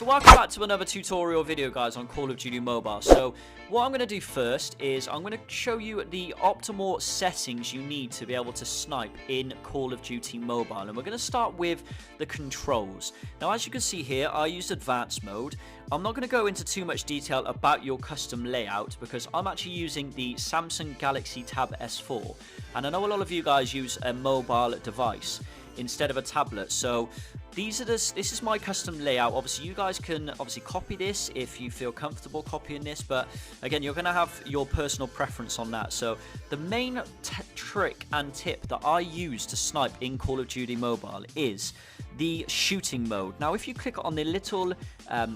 So welcome back to another tutorial video, guys, on Call of Duty Mobile. So what I'm going to do first is I'm going to show you the optimal settings you need to be able to snipe in Call of Duty Mobile. And we're going to start with the controls. Now, as you can see here, I used advanced mode. I'm not going to go into too much detail about your custom layout because I'm actually using the Samsung Galaxy Tab S4. And I know a lot of you guys use a mobile device instead of a tablet. So this is my custom layout. Obviously, you guys can copy this if you feel comfortable copying this, but again, you're going to have your personal preference on that. So the main trick and tip that I use to snipe in Call of Duty Mobile is the shooting mode. Now, if you click on the little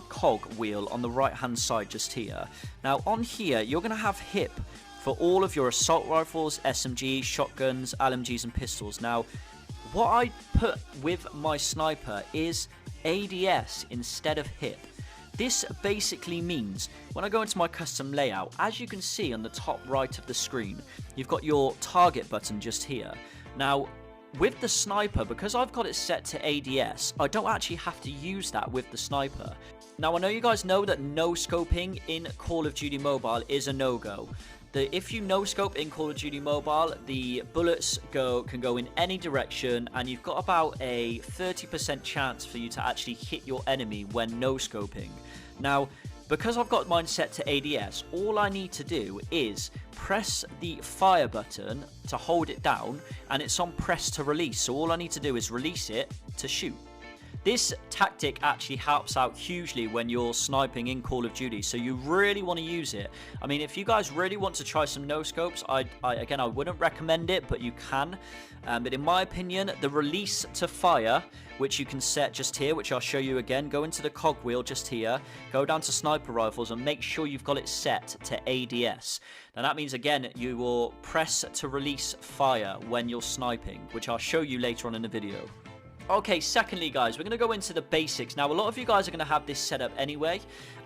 cog wheel on the right hand side just here, now on here you're going to have HIP for all of your assault rifles, SMGs, shotguns, LMGs and pistols. Now, what I put with my sniper is ADS instead of HIP. This basically means when I go into my custom layout, as you can see on the top right of the screen, you've got your target button just here. Now, with the sniper, because I've got it set to ADS, I don't actually have to use that with the sniper. Now, I know you guys know that no-scoping in Call of Duty Mobile is a no-go. If you no-scope in Call of Duty Mobile, the bullets can go in any direction, and you've got about a 30% chance for you to actually hit your enemy when no-scoping. Now, because I've got mine set to ADS, all I need to do is press the fire button to hold it down, and it's on press to release. So all I need to do is release it to shoot. This tactic actually helps out hugely when you're sniping in Call of Duty, so you really want to use it. I mean, if you guys really want to try some no-scopes, I wouldn't recommend it, but you can. But in my opinion, the release to fire, which you can set just here, which I'll show you again, go into the cogwheel just here, go down to sniper rifles, and make sure you've got it set to ADS. Now that means, again, you will press to release fire when you're sniping, which I'll show you later on in the video. Okay, secondly, guys, we're going to go into the basics. Now, a lot of you guys are going to have this set up anyway.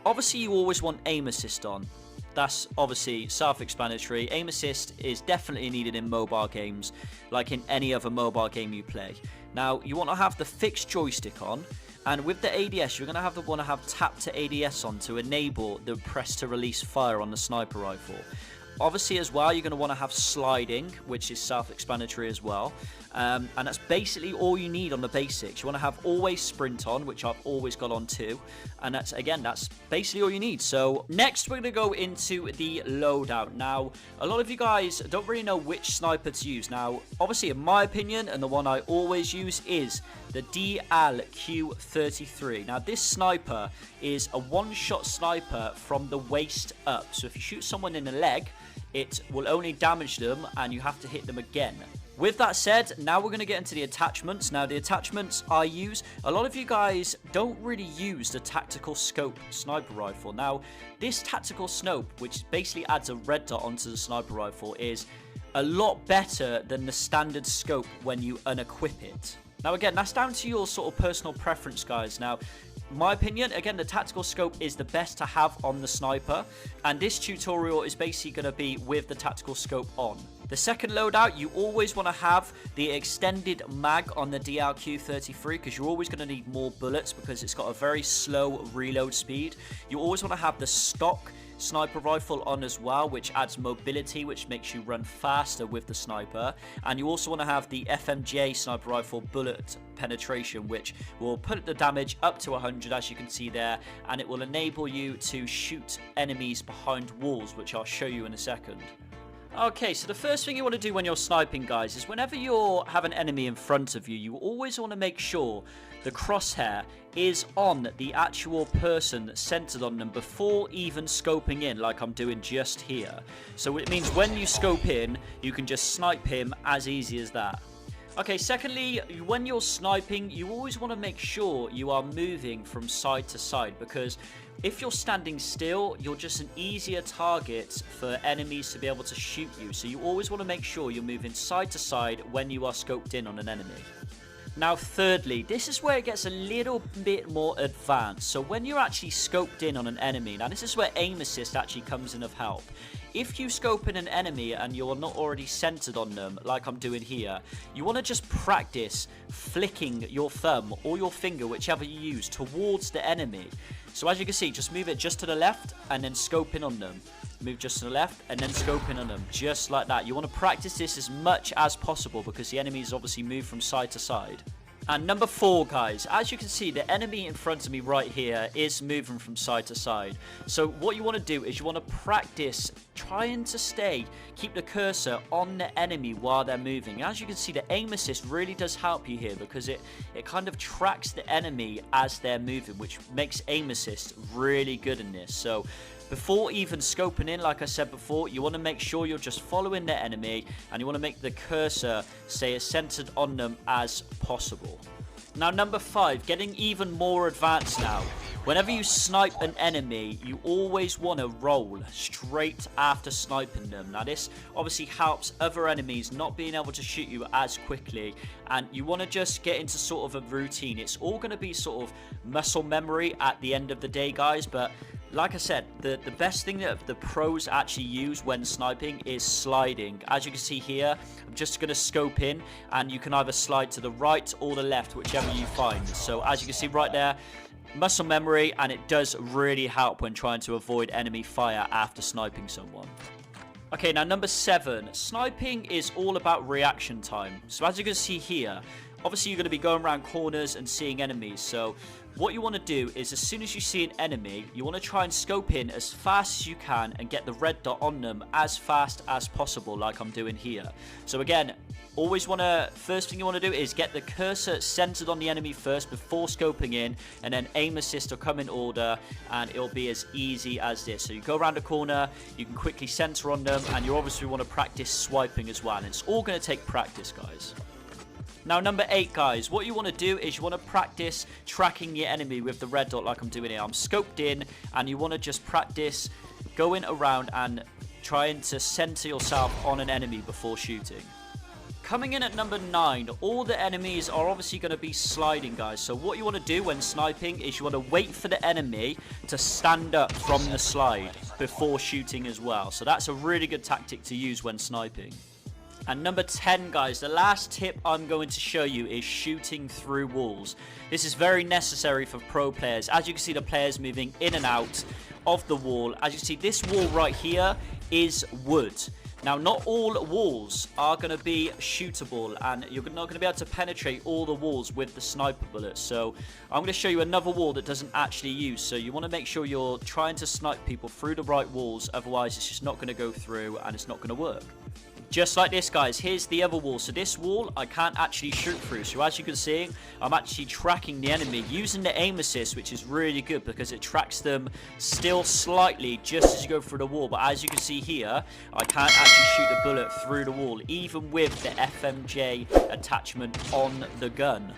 Obviously, you always want aim assist on. That's obviously self-explanatory. Aim assist is definitely needed in mobile games, like in any other mobile game you play. Now, you want to have the fixed joystick on, and with the ADS, you're going to want to have tap to ADS on to enable the press to release fire on the sniper rifle. Obviously, as well, you're going to want to have sliding, which is self-explanatory as well. And that's basically all you need on the basics. You want to have always sprint on, which I've always got on too. And that's basically all you need. So next, we're going to go into the loadout. Now, a lot of you guys don't really know which sniper to use. Now, obviously, in my opinion, and the one I always use is the DLQ-33. Now, this sniper is a one-shot sniper from the waist up. So if you shoot someone in the leg, it will only damage them and you have to hit them again. With that said, now we're going to get into the attachments. Now, the attachments I use, a lot of you guys don't really use the tactical scope sniper rifle. Now, this tactical scope, which basically adds a red dot onto the sniper rifle, is a lot better than the standard scope when you unequip it. Now, again, that's down to your sort of personal preference, guys. Now, my opinion, again, the tactical scope is the best to have on the sniper, and this tutorial is basically going to be with the tactical scope on. The second loadout, you always want to have the extended mag on the DLQ-33 because you're always going to need more bullets because it's got a very slow reload speed. You always want to have the stock sniper rifle on as well, which adds mobility, which makes you run faster with the sniper. And you also want to have the FMJ sniper rifle bullet penetration, which will put the damage up to 100, as you can see there, and it will enable you to shoot enemies behind walls, which I'll show you in a second. Okay, so the first thing you want to do when you're sniping, guys, is whenever you have an enemy in front of you, you always want to make sure the crosshair is on the actual person that's centered on them before even scoping in, like I'm doing just here. So it means when you scope in, you can just snipe him as easy as that. Okay, secondly, when you're sniping, you always want to make sure you are moving from side to side, because if you're standing still, you're just an easier target for enemies to be able to shoot you. So you always want to make sure you're moving side to side when you are scoped in on an enemy. Now, thirdly, this is where it gets a little bit more advanced. So when you're actually scoped in on an enemy, now this is where aim assist actually comes in of help. If you scope in an enemy and you're not already centered on them, like I'm doing here, you want to just practice flicking your thumb or your finger, whichever you use, towards the enemy. So as you can see, just move it just to the left and then scope in on them. Move just to the left and then scope in on them, just like that. You want to practice this as much as possible because the enemies obviously move from side to side. And number 4, guys, as you can see, the enemy in front of me right here is moving from side to side. So what you want to do is you want to practice trying to keep the cursor on the enemy while they're moving. As you can see, the aim assist really does help you here because it kind of tracks the enemy as they're moving, which makes aim assist really good in this. So before even scoping in, like I said before, you want to make sure you're just following the enemy and you want to make the cursor stay as centered on them as possible. Now, number 5, getting even more advanced now. Whenever you snipe an enemy, you always want to roll straight after sniping them. Now, this obviously helps other enemies not being able to shoot you as quickly, and you want to just get into sort of a routine. It's all going to be sort of muscle memory at the end of the day, guys, but like I said, the best thing that the pros actually use when sniping is sliding. As you can see here, I'm just going to scope in, and you can either slide to the right or the left, whichever you find. So as you can see right there, muscle memory, and it does really help when trying to avoid enemy fire after sniping someone. Okay, now number 7, sniping is all about reaction time. So as you can see here, obviously you're going to be going around corners and seeing enemies. So what you want to do is as soon as you see an enemy, you want to try and scope in as fast as you can and get the red dot on them as fast as possible, like I'm doing here. So again, first thing you want to do is get the cursor centered on the enemy first before scoping in, and then aim assist will come in order, and it'll be as easy as this. So you go around a corner, you can quickly center on them, and you obviously want to practice swiping as well. And it's all going to take practice, guys. Now, number 8, guys, what you want to do is you want to practice tracking your enemy with the red dot like I'm doing here. I'm scoped in, and you want to just practice going around and trying to center yourself on an enemy before shooting. Coming in at number 9, all the enemies are obviously going to be sliding, guys. So what you want to do when sniping is you want to wait for the enemy to stand up from the slide before shooting as well. So that's a really good tactic to use when sniping. And number 10, guys, the last tip I'm going to show you is shooting through walls. This is very necessary for pro players. As you can see, the players moving in and out of the wall. As you can see, this wall right here is wood. Now, not all walls are going to be shootable, and you're not going to be able to penetrate all the walls with the sniper bullets. So I'm going to show you another wall that doesn't actually use. So you want to make sure you're trying to snipe people through the right walls. Otherwise, it's just not going to go through and it's not going to work. Just like this, guys, here's the other wall. So this wall, I can't actually shoot through. So as you can see, I'm actually tracking the enemy using the aim assist, which is really good because it tracks them still slightly just as you go through the wall. But as you can see here, I can't actually shoot the bullet through the wall, even with the FMJ attachment on the gun.